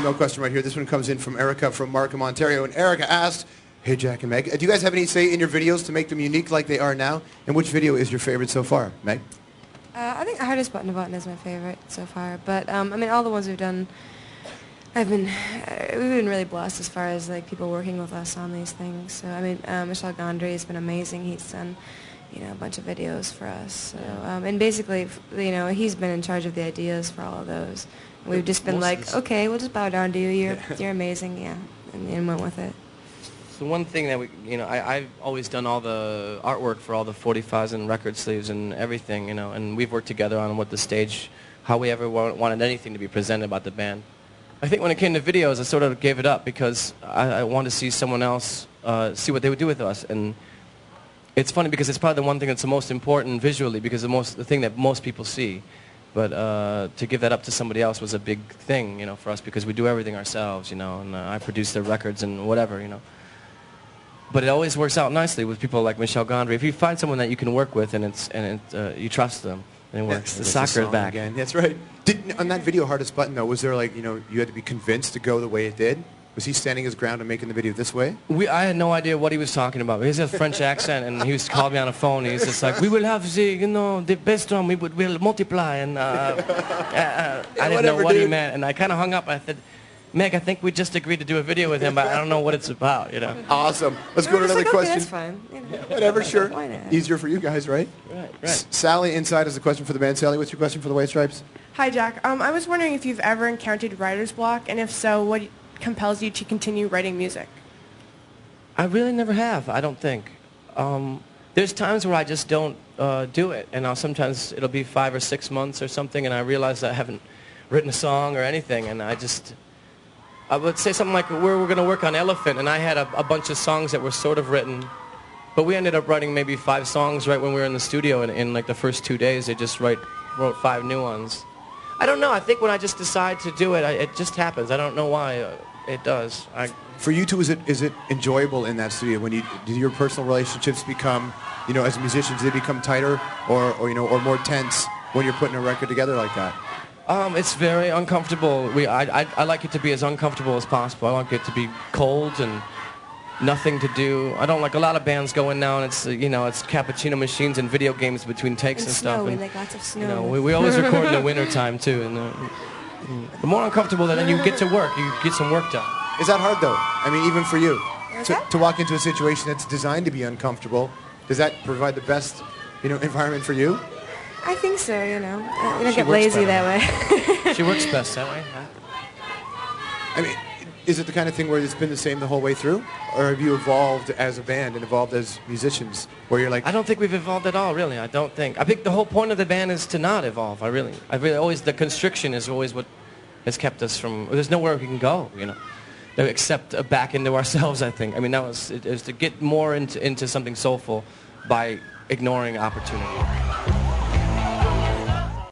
email question right here. This one comes in from Erica from Markham, Ontario. And Erica asked, hey, Jack and Meg, do you guys have any say in your videos to make them unique like they are now? And which video is your favorite so far, Meg? I think Hardest Button to Button is my favorite so far. But, I mean, all the ones we've done, we've been really blessed as far as, like, people working with us on these things. So, I mean, Michel Gondry has been amazing. He's done, you know, a bunch of videos for us. So, and basically, you know, he's been in charge of the ideas for all of those. We've just been like, okay, we'll just bow down to you. You're amazing, yeah, and went with it. So one thing that I've always done all the artwork for all the 45s and record sleeves and everything, you know, and we've worked together on what the stage, how we ever wanted anything to be presented about the band. I think when it came to videos, I sort of gave it up because I wanted to see someone else see what they would do with us. And it's funny because it's probably the one thing that's the most important visually because the thing that most people see. But to give that up to somebody else was a big thing, you know, for us because we do everything ourselves, you know, and I produce their records and whatever, you know. But it always works out nicely with people like Michel Gondry. If you find someone that you can work with and you trust them, then it works. The soccer is back. Again. That's right. On that video, Hardest Button, though, was there like, you know, you had to be convinced to go the way it did? Was he standing his ground and making the video this way? I had no idea what he was talking about. He has a French accent, and he called me on the phone. He's just like, we will have the best drum. We'll multiply. And I didn't know what he meant. And I kind of hung up. I said, Meg, I think we just agreed to do a video with him, but I don't know what it's about, you know. Awesome. Let's go to another question. Okay, that's fine. You know. Whatever, sure. Why not? Easier for you guys, right? Right. Sally inside has a question for the band. Sally, what's your question for the White Stripes? Hi, Jack. I was wondering if you've ever encountered writer's block, and if so, what compels you to continue writing music? I really never have, I don't think. There's times where I just don't do it, and sometimes it'll be 5 or 6 months or something, and I realize I haven't written a song or anything, and I would say something like we're going to work on Elephant, and I had a bunch of songs that were sort of written, but we ended up writing maybe 5 songs right when we were in the studio, and in like the first 2 days, they just wrote 5 new ones. I don't know. I think when I just decide to do it, it just happens. I don't know why. It does. For you two, is it enjoyable in that studio? Do your personal relationships become, you know, as musicians, do they become tighter or more tense when you're putting a record together like that? It's very uncomfortable. I like it to be as uncomfortable as possible. I like it to be cold and nothing to do. I don't like a lot of bands go in now and it's it's cappuccino machines and video games between takes and stuff. And like lots of snow. You know, we always record in the winter time too. And the more uncomfortable, then you get to work. You get some work done. Is that hard though? I mean, even for you, to walk into a situation that's designed to be uncomfortable, does that provide the best, environment for you? I think so. You don't get lazy that way. She works best that way. Huh? I mean, is it the kind of thing where it's been the same the whole way through, or have you evolved as a band and evolved as musicians, where you're like? I don't think we've evolved at all, really. I don't think. I think the whole point of the band is to not evolve. I really always the constriction is always what has kept us from. There's nowhere we can go, except back into ourselves. I think. I mean, it was to get more into something soulful by ignoring opportunity.